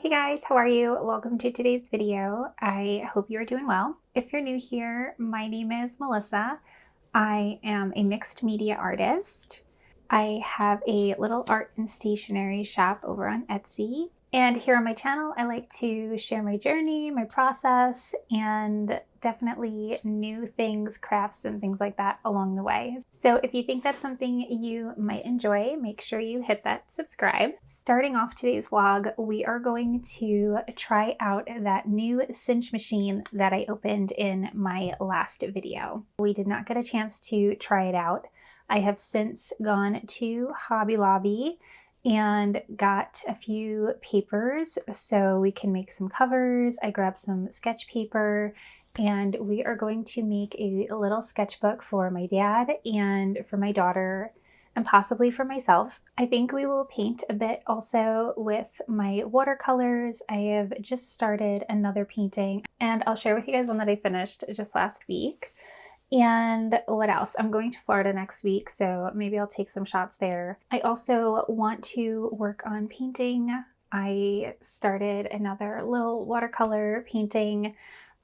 Hey guys, how are you? Welcome to today's video. I hope you are doing well. If you're new here, my name is Melissa. I am a mixed media artist. I have a little art and stationery shop over on Etsy. And here on my channel, I like to share my journey, my process, and definitely new things, crafts, and things like that along the way. So if you think that's something you might enjoy, make sure you hit that subscribe. Starting off today's vlog, we are going to try out that new cinch machine that I opened in my last video. We did not get a chance to try it out. I have since gone to Hobby Lobby and got a few papers so we can make some covers. I grabbed some sketch paper and we are going to make a little sketchbook for my dad and for my daughter and possibly for myself. I think we will paint a bit also with my watercolors. I have just started another painting and I'll share with you guys one that I finished just last week. And what else? I'm going to Florida next week, so maybe I'll take some shots there. I also want to work on painting. I started another little watercolor painting.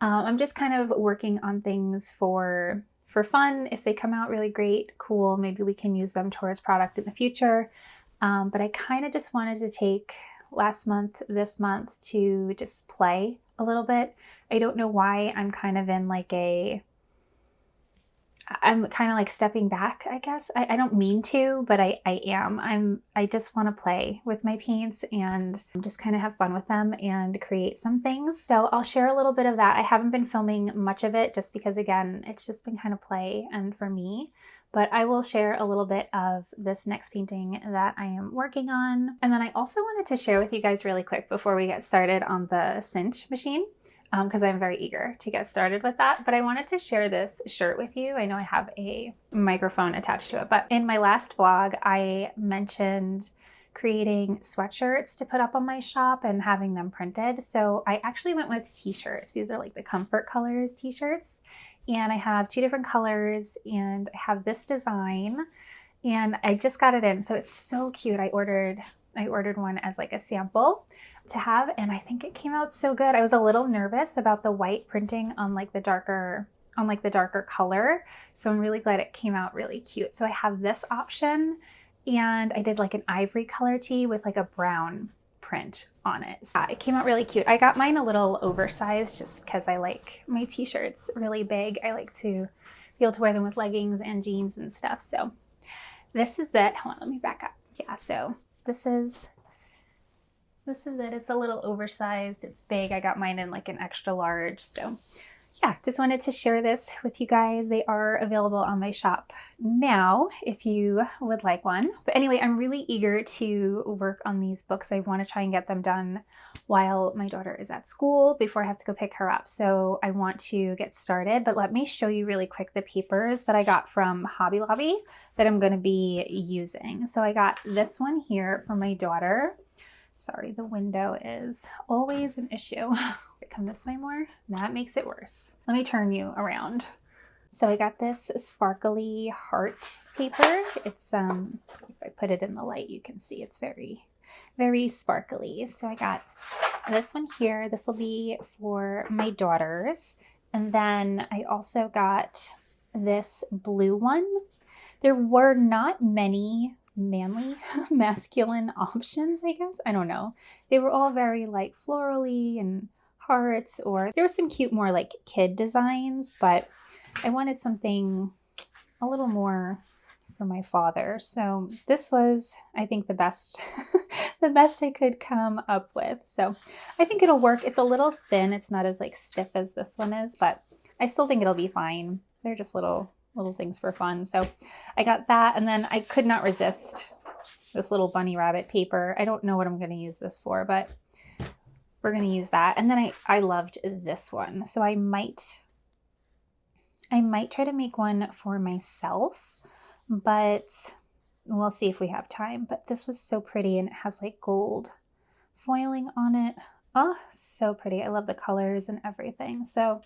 I'm just kind of working on things for fun. If they come out really great, cool, maybe we can use them towards product in the future. But I kind of just wanted to take last month, this month to just play a little bit. I don't know why I'm kind of in like I'm kind of like stepping back, I guess. I don't mean to, but I am. I just want to play with my paints and just kind of have fun with them and create some things. So I'll share a little bit of that. I haven't been filming much of it just because, again, it's just been kind of play and for me. But I will share a little bit of this next painting that I am working on. And then I also wanted to share with you guys really quick before we get started on the cinch machine, because I'm very eager to get started with that. But I wanted to share this shirt with you. I know I have a microphone attached to it, but in my last vlog, I mentioned creating sweatshirts to put up on my shop and having them printed. So I actually went with t-shirts. These are like the Comfort Colors t-shirts. And I have two different colors and I have this design and I just got it in. So it's so cute. I ordered one as like a sample to have, and I think it came out so good. I was a little nervous about the white printing on like the darker color. So I'm really glad it came out really cute. So I have this option and I did like an ivory color tee with like a brown print on it. So it came out really cute. I got mine a little oversized just because I like my t-shirts really big. I like to be able to wear them with leggings and jeans and stuff. So this is it. Hold on, let me back up. Yeah, so this is it. It's a little oversized. It's big. I got mine in like an extra large. So yeah, just wanted to share this with you guys. They are available on my shop now if you would like one. But anyway, I'm really eager to work on these books. I want to try and get them done while my daughter is at school before I have to go pick her up. So I want to get started, but let me show you really quick the papers that I got from Hobby Lobby that I'm going to be using. So I got this one here for my daughter. Sorry, the window is always an issue. Come this way more, that makes it worse. Let me turn you around. So I got this sparkly heart paper. It's if I put it in the light, you can see it's very, very sparkly. So I got this one here. This will be for my daughters. And then I also got this blue one. There were not many manly masculine options, I guess. I don't know. They were all very like florally and hearts, or there were some cute more like kid designs, but I wanted something a little more for my father. So this was, I think, the best the best I could come up with. So I think it'll work. It's a little thin. It's not as like stiff as this one is, but I still think it'll be fine. They're just little things for fun. So I got that, and then I could not resist this little bunny rabbit paper. I don't know what I'm going to use this for, but we're going to use that. And then I loved this one. So I might try to make one for myself, but we'll see if we have time. But this was so pretty, and it has like gold foiling on it. Oh, so pretty. I love the colors and everything. So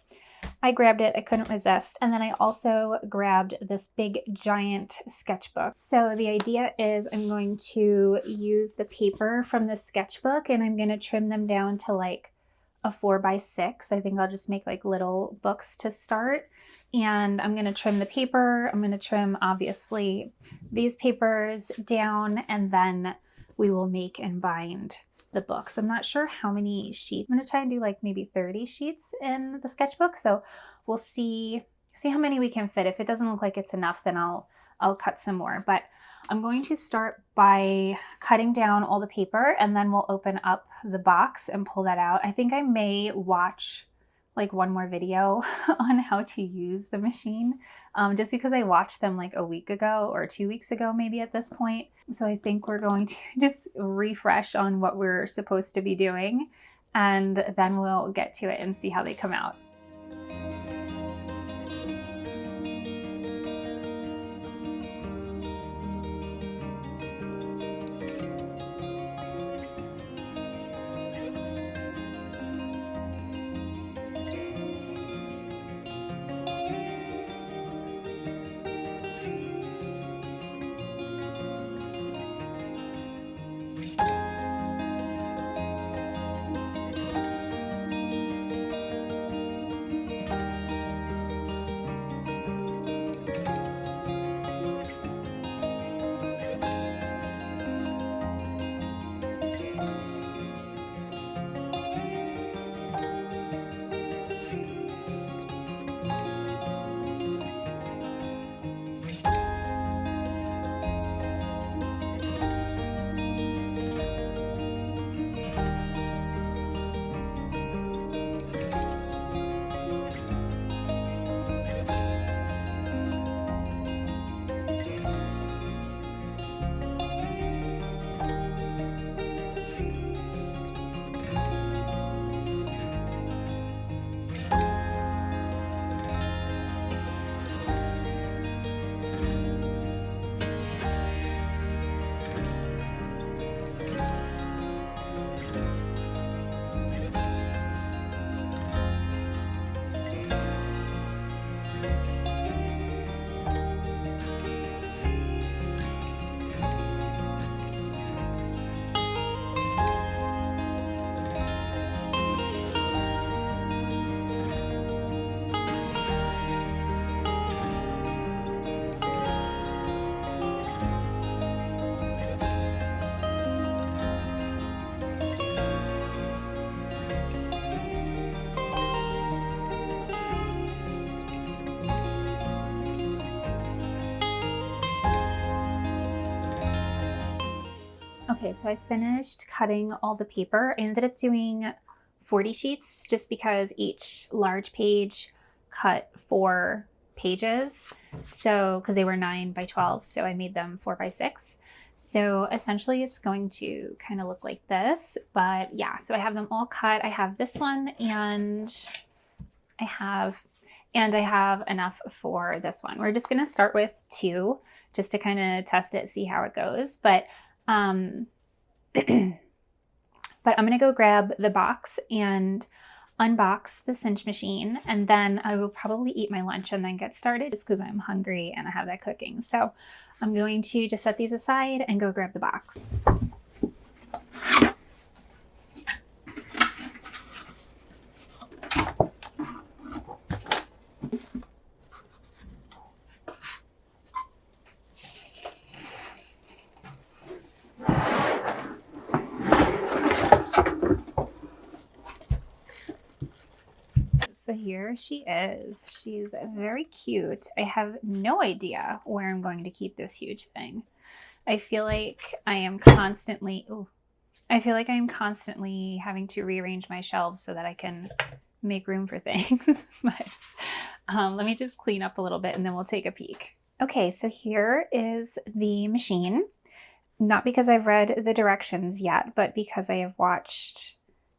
I I grabbed it, I couldn't resist. And then I also grabbed this big giant sketchbook. So the idea is I'm going to use the paper from the sketchbook and I'm going to trim them down to like a 4x6. I think I'll just make like little books to start. And I'm going to trim the paper. I'm going to trim obviously these papers down, and then we will make and bind the books. I'm not sure how many sheets. I'm going to try and do like maybe 30 sheets in the sketchbook. So we'll see how many we can fit. If it doesn't look like it's enough, then I'll cut some more. But I'm going to start by cutting down all the paper, and then we'll open up the box and pull that out. I think I may watch like one more video on how to use the machine, just because I watched them like a week ago or 2 weeks ago, maybe at this point. So I think we're going to just refresh on what we're supposed to be doing, and then we'll get to it and see how they come out. Okay, so I finished cutting all the paper. I ended up doing 40 sheets just because each large page cut 4 pages. So, because they were 9 by 12, so I made them 4 by 6. So essentially it's going to kind of look like this, but yeah, so I have them all cut. I have this one and I have enough for this one. We're just going to start with 2 just to kind of test it, see how it goes. But but I'm going to go grab the box and unbox the cinch machine, and then I will probably eat my lunch and then get started just because I'm hungry and I have that cooking. So I'm going to just set these aside and go grab the box. So here she is. She's very cute. I have no idea where I'm going to keep this huge thing. I feel like I am constantly having to rearrange my shelves so that I can make room for things. But let me just clean up a little bit and then we'll take a peek. Okay, so here is the machine. Not because I've read the directions yet, but because I have watched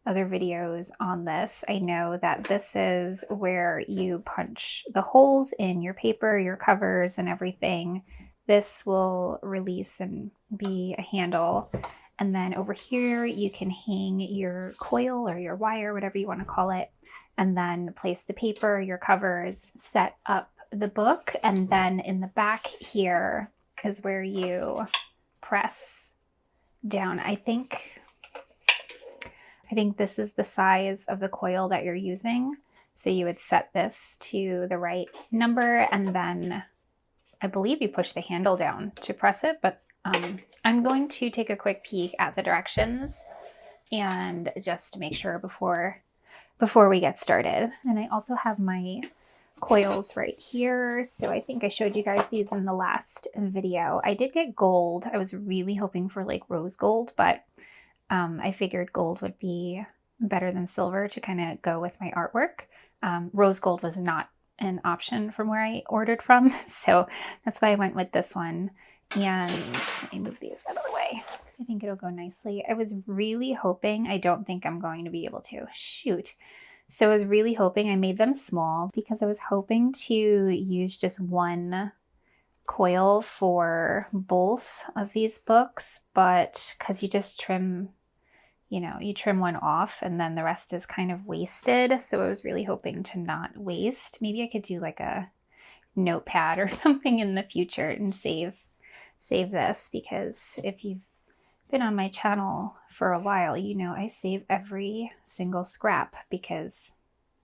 other videos on this. I know that this is where you punch the holes in your paper, your covers, and everything. This will release and be a handle. And then over here, you can hang your coil or your wire, whatever you want to call it. and then place the paper, your covers, set up the book, and then in the back here is where you press down. I think this is the size of the coil that you're using. So you would set this to the right number, and then I believe you push the handle down to press it, but I'm going to take a quick peek at the directions and just make sure before we get started. And I also have my coils right here. So I think I showed you guys these in the last video. I did get gold. I was really hoping for like rose gold, but I figured gold would be better than silver to kind of go with my artwork. Rose gold was not an option from where I ordered from, so that's why I went with this one. And let me move these out of the way. I think it'll go nicely. I was really hoping, I don't think I'm going to be able to, shoot. So I was really hoping, I made them small because I was hoping to use just one coil for both of these books, but because you just trim, you trim one off and then the rest is kind of wasted. So I was really hoping to not waste. Maybe I could do like a notepad or something in the future and save this, because if you've been on my channel for a while, I save every single scrap because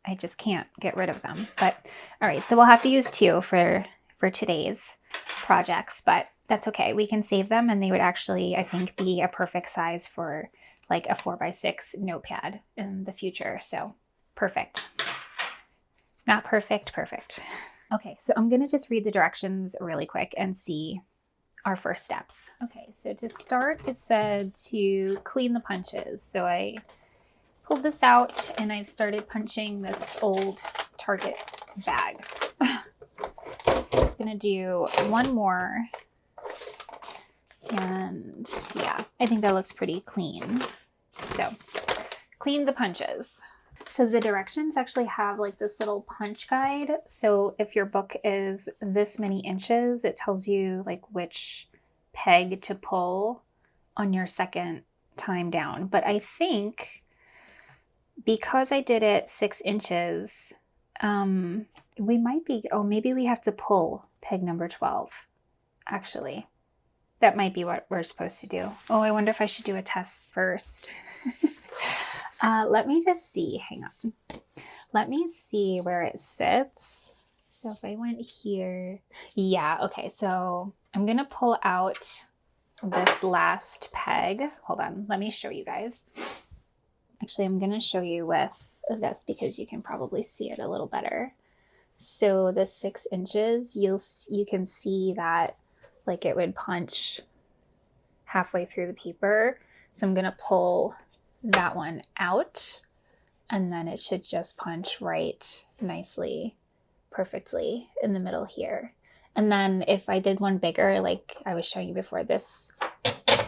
I just can't get rid of them. But all right, so we'll have to use 2 for today's projects, but that's okay. We can save them, and they would actually, I think, be a perfect size for like a 4x6 notepad in the future. So perfect. Not perfect, perfect. Okay, so I'm gonna just read the directions really quick and see our first steps. Okay, so to start, it said to clean the punches. So I pulled this out and I've started punching this old Target bag. Just gonna do one more. And yeah, I think that looks pretty clean. So clean the punches. So the directions actually have like this little punch guide. So if your book is this many inches, it tells you like which peg to pull on your second time down. But I think because I did it 6 inches, we might be, maybe we have to pull peg number 12, actually. That might be what we're supposed to do. Oh, I wonder if I should do a test first. Let me just see. Hang on. Let me see where it sits. So if I went here, yeah, okay. So I'm going to pull out this last peg. Hold on. Let me show you guys. Actually, I'm going to show you with this because you can probably see it a little better. So the 6 inches, you can see that like it would punch halfway through the paper. So I'm going to pull that one out, and then it should just punch right nicely, perfectly in the middle here. And then if I did one bigger, like I was showing you before, this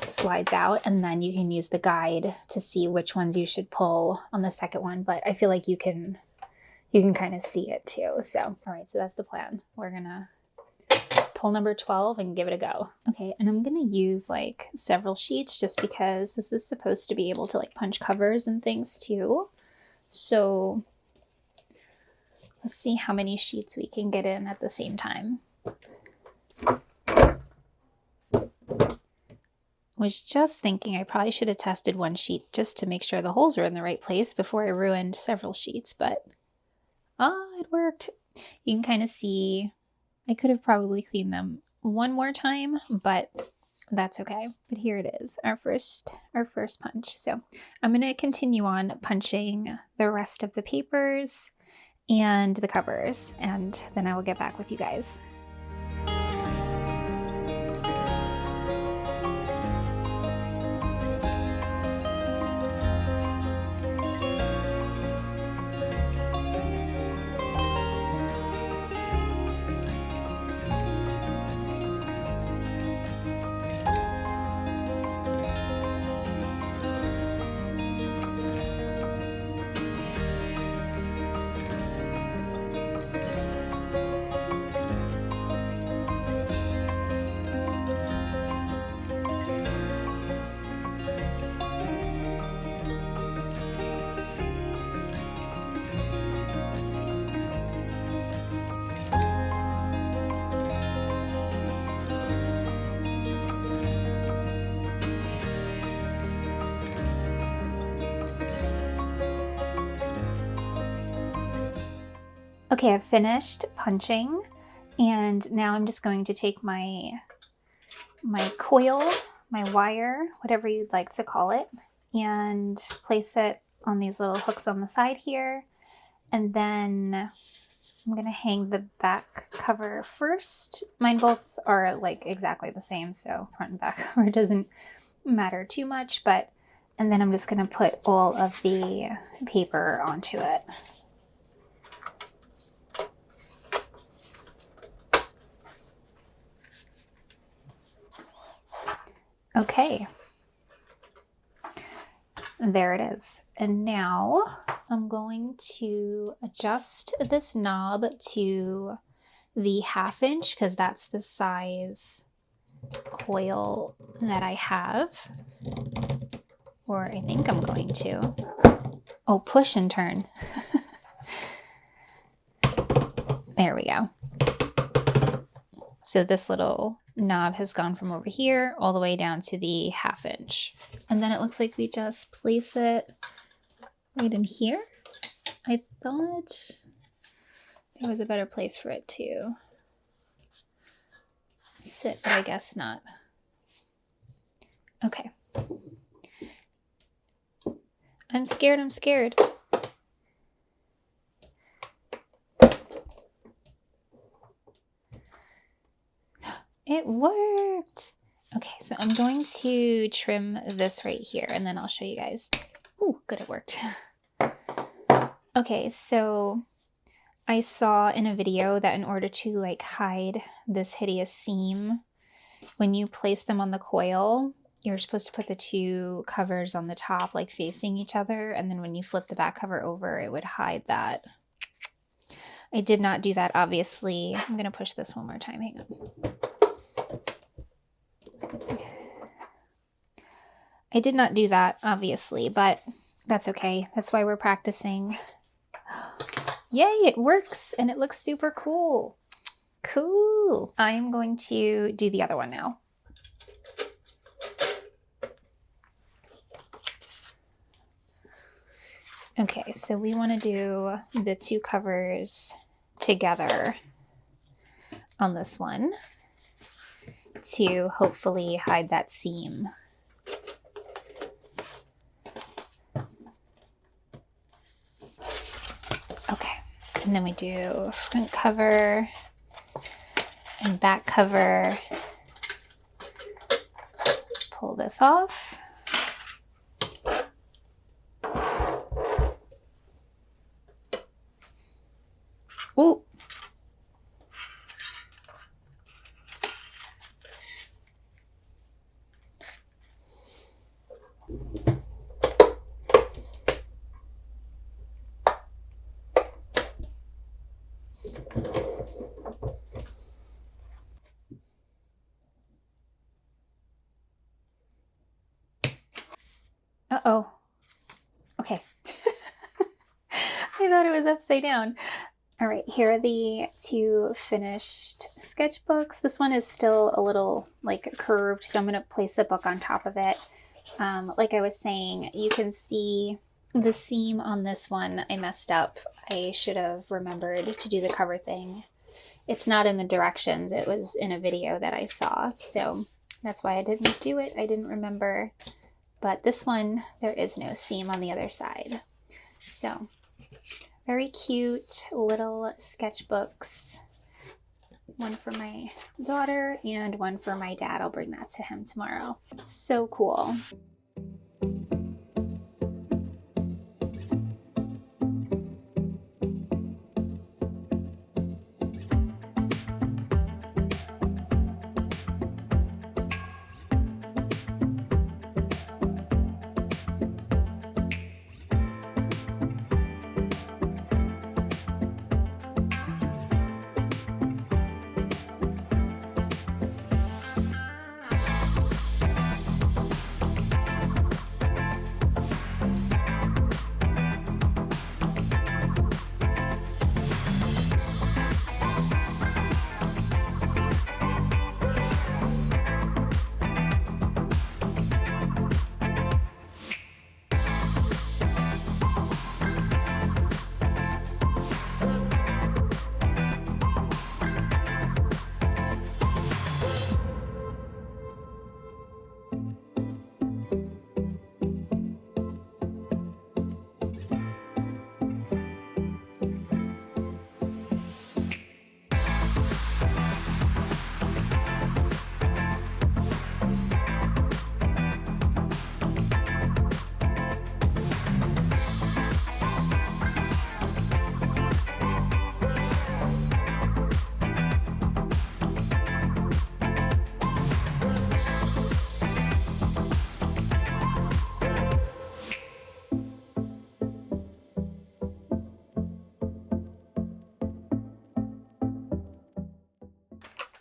slides out, and then you can use the guide to see which ones you should pull on the second one. But I feel like you can kind of see it too. So, all right, so that's the plan. We're gonna pull number 12 and give it a go. Okay, and I'm gonna use like several sheets just because this is supposed to be able to like punch covers and things too. So let's see how many sheets we can get in at the same time. Was just thinking I probably should have tested one sheet just to make sure the holes were in the right place before I ruined several sheets, but it worked. You can kind of see I could have probably cleaned them one more time, but that's okay. But here it is, our first punch. So I'm going to continue on punching the rest of the papers and the covers, and then I will get back with you guys. Okay, I've finished punching, and now I'm just going to take my coil, my wire, whatever you'd like to call it, and place it on these little hooks on the side here. And then I'm gonna hang the back cover first. Mine both are like exactly the same, so front and back cover doesn't matter too much, and then I'm just gonna put all of the paper onto it. Okay, there it is. And now I'm going to adjust this knob to the 1/2 inch because that's the size coil that I have, or I think I'm going to. Oh, push and turn. There we go. So this little knob has gone from over here all the way down to the 1/2 inch. And then it looks like we just place it right in here. I thought there was a better place for it to sit, but I guess not. Okay. I'm scared, I'm scared. It worked. Okay, so I'm going to trim this right here and then I'll show you guys. Ooh, good, it worked. Okay, so I saw in a video that in order to like hide this hideous seam, when you place them on the coil, you're supposed to put the two covers on the top like facing each other, and then when you flip the back cover over, it would hide that. I did not do that, obviously. I'm gonna push this one more time, hang on. I did not do that, obviously, but that's okay. That's why we're practicing. Yay, it works and it looks super cool. Cool. I'm going to do the other one now. Okay, so we want to do the two covers together on this one to hopefully hide that seam. Okay, and then we do front cover and back cover. Pull this off. Ooh. Uh-oh. Okay. I thought it was upside down. All right, here are the two finished sketchbooks. This one is still a little like curved, so I'm going to place a book on top of it. Like I was saying, you can see the seam on this one. I messed up. I should have remembered to do the cover thing. It's not in the directions. It was in a video that I saw, so that's why I didn't do it. I didn't remember. But this one, there is no seam on the other side. So very cute little sketchbooks. One for my daughter and one for my dad. I'll bring that to him tomorrow. So cool.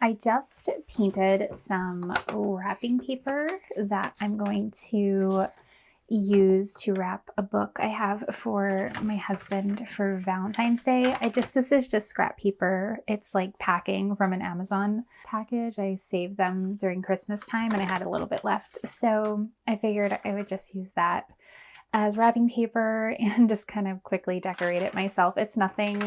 I just painted some wrapping paper that I'm going to use to wrap a book I have for my husband for Valentine's Day. This is just scrap paper. It's like packing from an Amazon package. I saved them during Christmas time and I had a little bit left. So I figured I would just use that as wrapping paper and just kind of quickly decorate it myself. It's nothing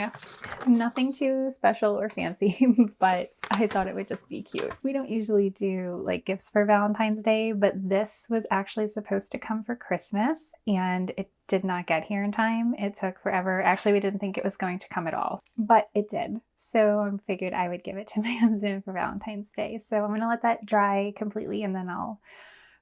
too special or fancy, but I thought it would just be cute. We don't usually do like gifts for Valentine's Day, but this was actually supposed to come for Christmas and it did not get here in time. It took forever. Actually, we didn't think it was going to come at all, but it did. So I figured I would give it to my husband for Valentine's Day. So I'm going to let that dry completely and then I'll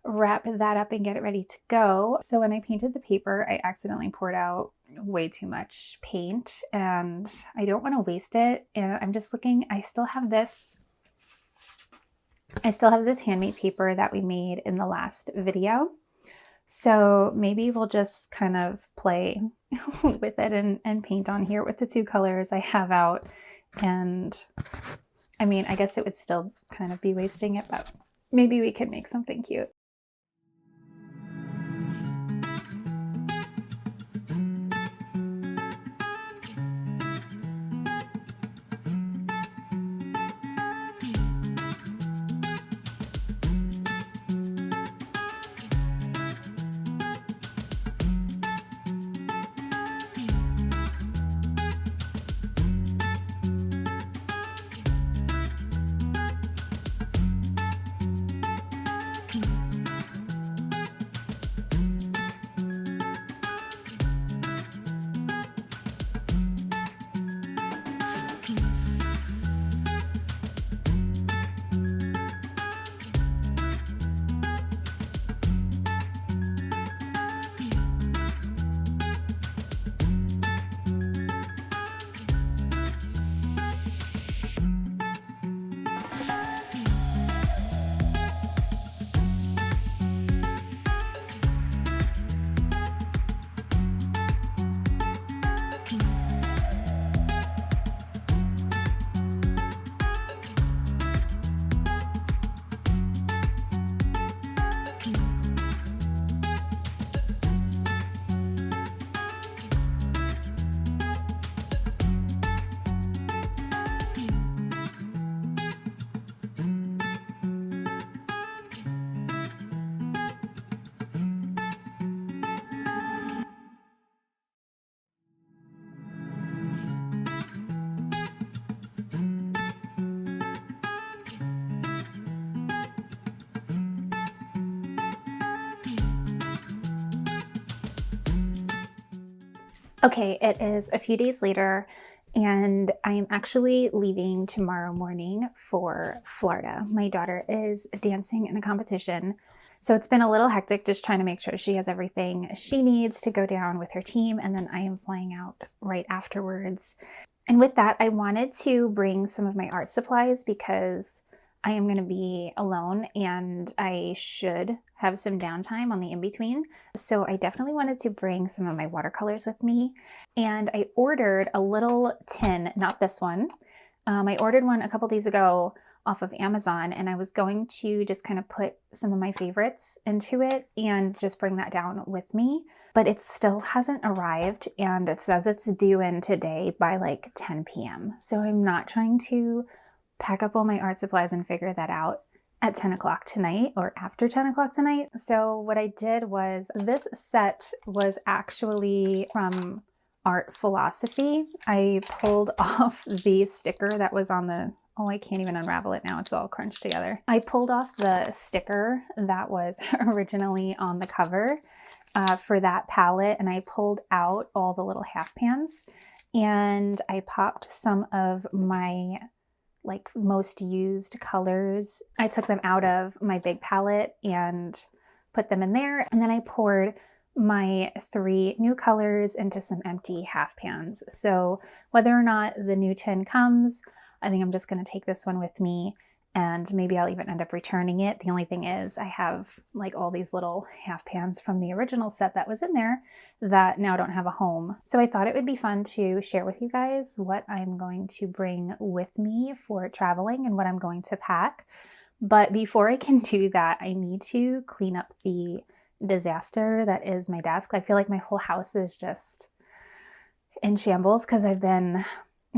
wrap that up and get it ready to go. So when I painted the paper, I accidentally poured out way too much paint and I don't want to waste it. And I'm just looking, I still have this handmade paper that we made in the last video. So maybe we'll just kind of play with it and paint on here with the two colors I have out. And I mean, I guess it would still kind of be wasting it, but maybe we could make something cute. Okay, it is a few days later and I am actually leaving tomorrow morning for Florida. My daughter is dancing in a competition. So it's been a little hectic just trying to make sure she has everything she needs to go down with her team. And then I am flying out right afterwards. And with that, I wanted to bring some of my art supplies because I am going to be alone and I should have some downtime on the in-between. So I definitely wanted to bring some of my watercolors with me. And I ordered a little tin, not this one. I ordered one a couple days ago off of Amazon and I was going to just kind of put some of my favorites into it and just bring that down with me. But it still hasn't arrived and it says it's due in today by like 10 p.m. So I'm not trying to pack up all my art supplies and figure that out at 10 o'clock tonight or after 10 o'clock tonight. So what I did was, this set was actually from Art Philosophy. I pulled off the sticker that was on the, oh, I can't even unravel it now. It's all crunched together. I pulled off the sticker that was originally on the cover for that palette, and I pulled out all the little half pans and I popped some of my like most used colors. I took them out of my big palette and put them in there. And then I poured my 3 new colors into some empty half pans. So whether or not the new tin comes, I think I'm just going to take this one with me and maybe I'll even end up returning it. The only thing is I have like all these little half pans from the original set that was in there that now don't have a home. So I thought it would be fun to share with you guys what I'm going to bring with me for traveling and what I'm going to pack. But before I can do that, I need to clean up the disaster that is my desk. I feel like my whole house is just in shambles because I've been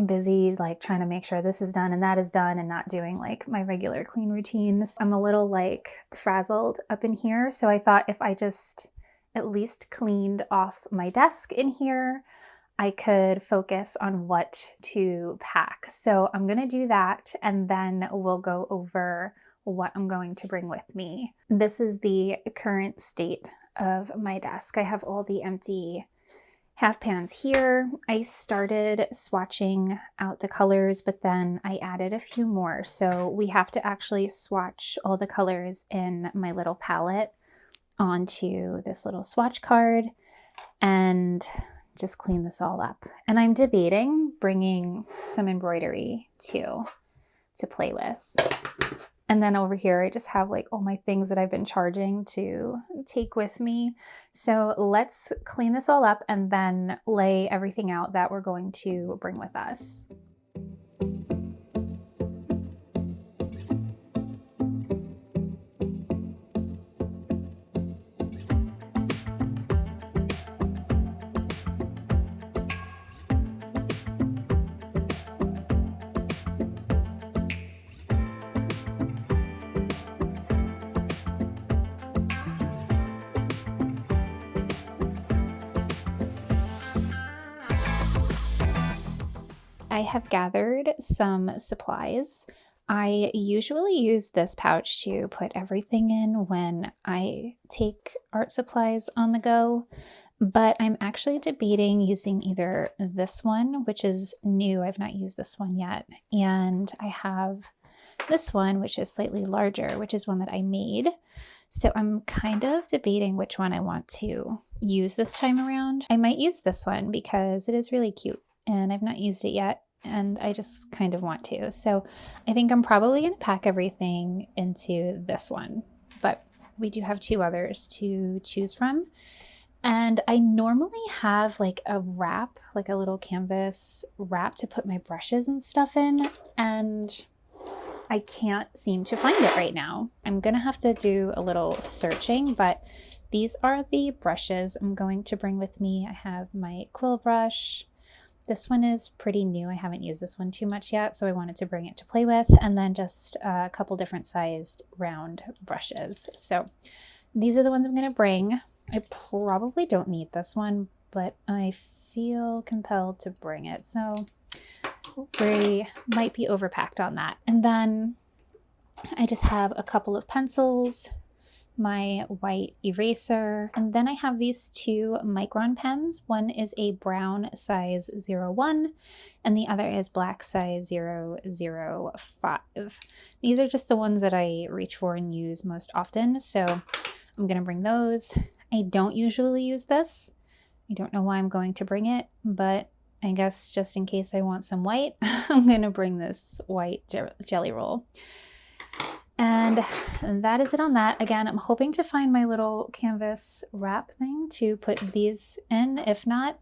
busy like trying to make sure this is done and that is done and not doing like my regular clean routines. I'm a little like frazzled up in here. So I thought if I just at least cleaned off my desk in here, I could focus on what to pack. So I'm going to do that and then we'll go over what I'm going to bring with me. This is the current state of my desk. I have all the empty half pans here. I started swatching out the colors, but then I added a few more. So we have to actually swatch all the colors in my little palette onto this little swatch card and just clean this all up. And I'm debating bringing some embroidery too to play with. And then over here, I just have like all my things that I've been charging to take with me. So let's clean this all up and then lay everything out that we're going to bring with us. I have gathered some supplies. I usually use this pouch to put everything in when I take art supplies on the go, but I'm actually debating using either this one, which is new. I've not used this one yet. And I have this one, which is slightly larger, which is one that I made. So I'm kind of debating which one I want to use this time around. I might use this one because it is really cute and I've not used it yet. And I just kind of want to. So I think I'm probably going to pack everything into this one, but we do have two others to choose from. And I normally have like a wrap, like a little canvas wrap to put my brushes and stuff in. And I can't seem to find it right now. I'm going to have to do a little searching, but these are the brushes I'm going to bring with me. I have my quill brush. This one is pretty new. I haven't used this one too much yet, so I wanted to bring it to play with, and then just a couple different sized round brushes. So these are the ones I'm going to bring. I probably don't need this one, but I feel compelled to bring it. So we might be overpacked on that. And then I just have a couple of pencils, my white eraser, and then I have these two micron pens. One is a brown size 01 and the other is black size 005. These are just the ones that I reach for and use most often, so I'm going to bring those. I don't usually use this. I don't know why I'm going to bring it, but I guess just in case I want some white, I'm going to bring this white jelly roll. And that is it on that. Again, I'm hoping to find my little canvas wrap thing to put these in. If not,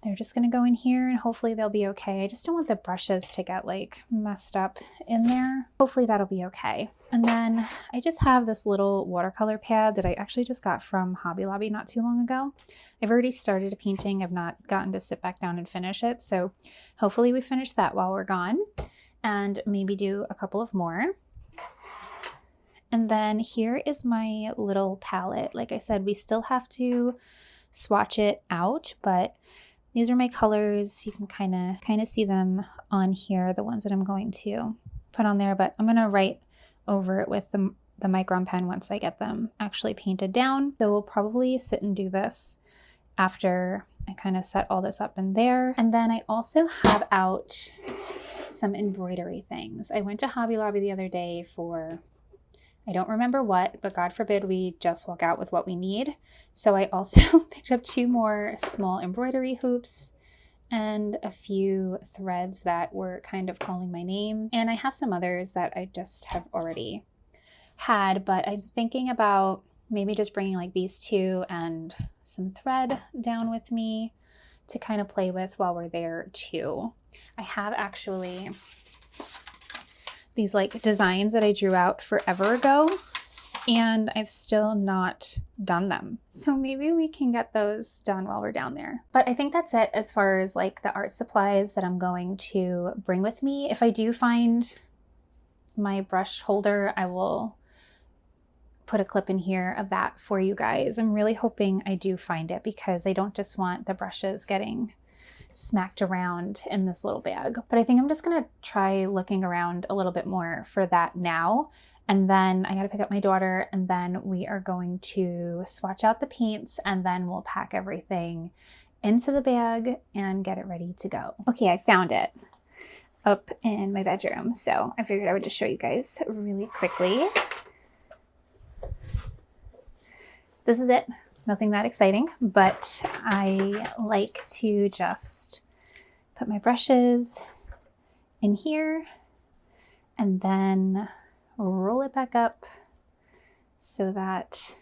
they're just going to go in here and hopefully they'll be okay. I just don't want the brushes to get like messed up in there. Hopefully that'll be okay. And then I just have this little watercolor pad that I actually just got from Hobby Lobby not too long ago. I've already started a painting. I've not gotten to sit back down and finish it. So hopefully we finish that while we're gone and maybe do a couple of more. And then here is my little palette. Like I said, we still have to swatch it out, but these are my colors. You can kind of see them on here, the ones that I'm going to put on there, but I'm going to write over it with the micron pen once I get them actually painted down. So we'll probably sit and do this after I kind of set all this up in there. And then I also have out some embroidery things. I went to Hobby Lobby the other day for, I don't remember what, but God forbid we just walk out with what we need. So I also picked up 2 more small embroidery hoops and a few threads that were kind of calling my name. And I have some others that I just have already had, but I'm thinking about maybe just bringing like these two and some thread down with me to kind of play with while we're there too. I have actually these like designs that I drew out forever ago, and I've still not done them. So maybe we can get those done while we're down there. But I think that's it as far as like the art supplies that I'm going to bring with me. If I do find my brush holder, I will put a clip in here of that for you guys. I'm really hoping I do find it because I don't just want the brushes getting smacked around in this little bag. But I think I'm just gonna try looking around a little bit more for that now. And then I gotta pick up my daughter, and then we are going to swatch out the paints, and then we'll pack everything into the bag and get it ready to go. Okay, I found it up in my bedroom. So I figured I would just show you guys really quickly. This is it. Nothing that exciting, but I like to just put my brushes in here and then roll it back up so that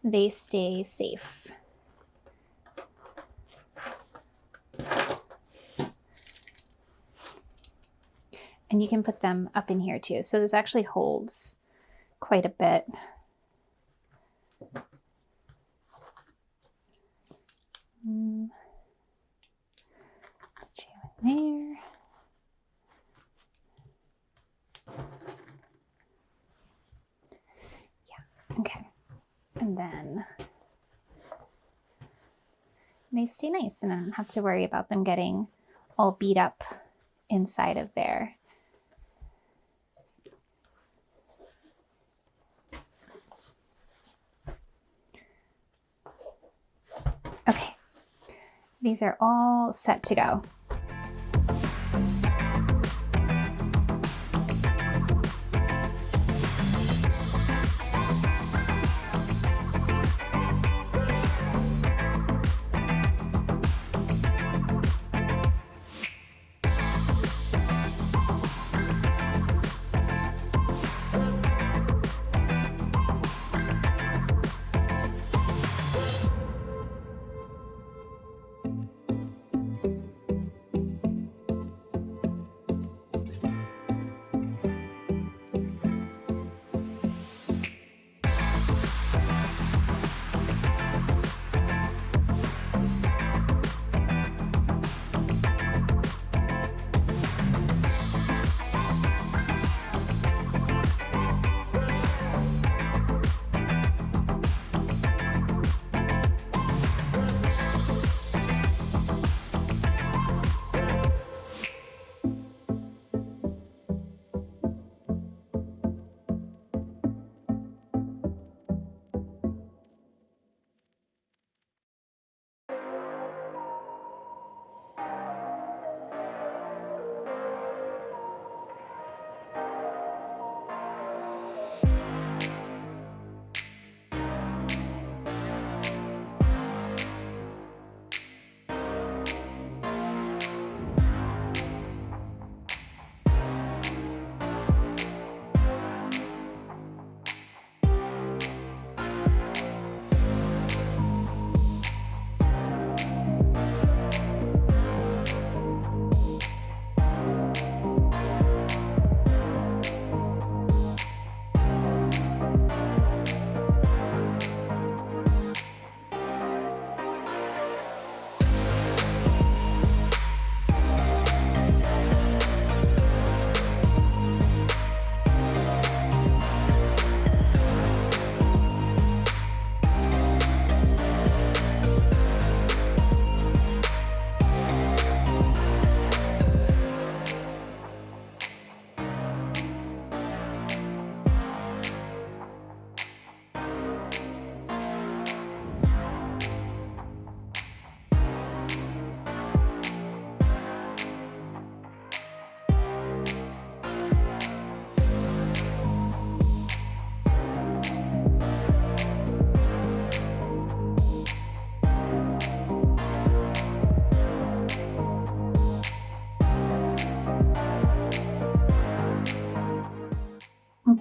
they stay safe. And you can put them up in here too. So this actually holds quite a bit. Put you in there. Yeah, okay. And then they stay nice, and I don't have to worry about them getting all beat up inside of there. Okay, these are all set to go.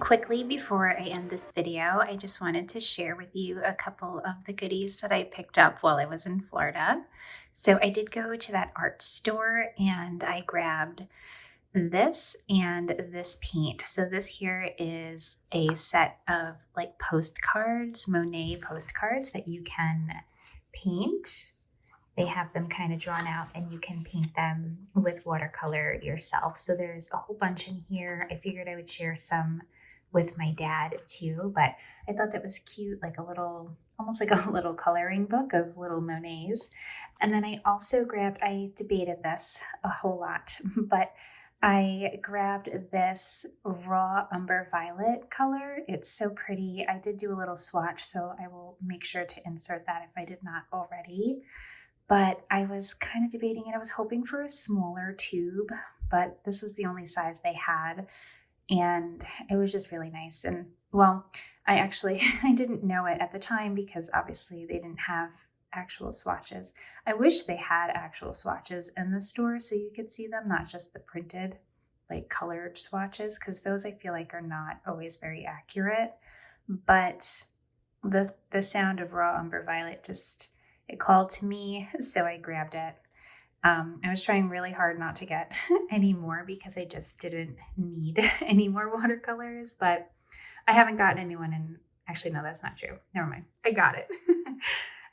Quickly, before I end this video, I just wanted to share with you a couple of the goodies that I picked up while I was in Florida. So I did go to that art store and I grabbed this and this paint. So this here is a set of like postcards, Monet postcards that you can paint. They have them kind of drawn out and you can paint them with watercolor yourself. So there's a whole bunch in here. I figured I would share some with my dad too, but I thought that was cute, like a little, almost like a little coloring book of little Monets. And then I also grabbed, I debated this a whole lot, but I grabbed this raw umber violet color. It's so pretty. I did do a little swatch, so I will make sure to insert that if I did not already. But I was kind of debating it. I was hoping for a smaller tube, but this was the only size they had. And it was just really nice. And well, I didn't know it at the time because obviously they didn't have actual swatches. I wish they had actual swatches in the store so you could see them, not just the printed, like colored swatches, because those I feel like are not always very accurate. But the sound of raw umber violet just, it called to me, so I grabbed it. I was trying really hard not to get any more because I just didn't need any more watercolors, but I haven't gotten anyone in. Actually, no, that's not true. Never mind. I got it.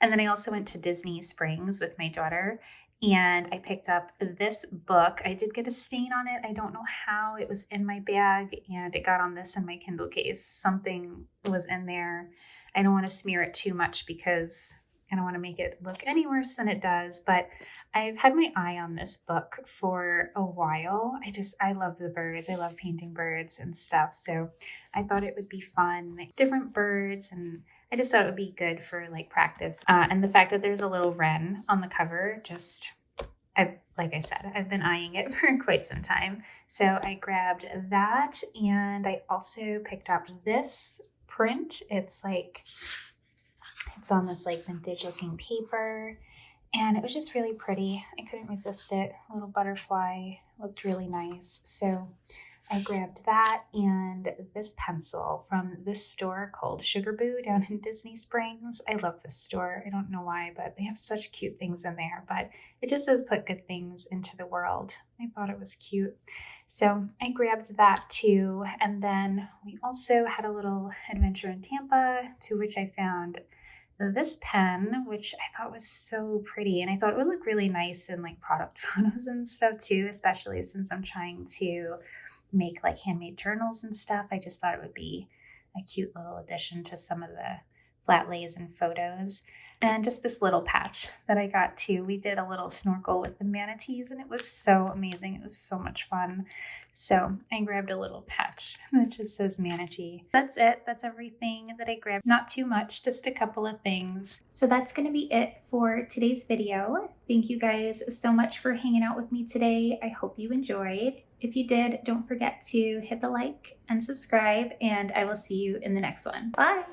And then I also went to Disney Springs with my daughter and I picked up this book. I did get a stain on it. I don't know how. It was in my bag and it got on this in my Kindle case. Something was in there. I don't want to smear it too much because I don't want to make it look any worse than it does, but I've had my eye on this book for a while. I love the birds. I love painting birds and stuff. So I thought it would be fun, different birds. And I just thought it would be good for like practice. And the fact that there's a little wren on the cover, like I said, I've been eyeing it for quite some time. So I grabbed that. And I also picked up this print. It's on this like vintage looking paper and it was just really pretty. I couldn't resist it. A little butterfly looked really nice. So I grabbed that and this pencil from this store called Sugar Boo down in Disney Springs. I love this store. I don't know why, but they have such cute things in there, but it just says put good things into the world. I thought it was cute. So I grabbed that too. And then we also had a little adventure in Tampa to which I found this pen, which I thought was so pretty. And I thought it would look really nice in like product photos and stuff too, especially since I'm trying to make like handmade journals and stuff. I just thought it would be a cute little addition to some of the flat lays and photos. And just this little patch that I got too. We did a little snorkel with the manatees and it was so amazing. It was so much fun. So I grabbed a little patch that just says manatee. That's it. That's everything that I grabbed. Not too much, just a couple of things. So that's going to be it for today's video. Thank you guys so much for hanging out with me today. I hope you enjoyed. If you did, don't forget to hit the like and subscribe, and I will see you in the next one. Bye.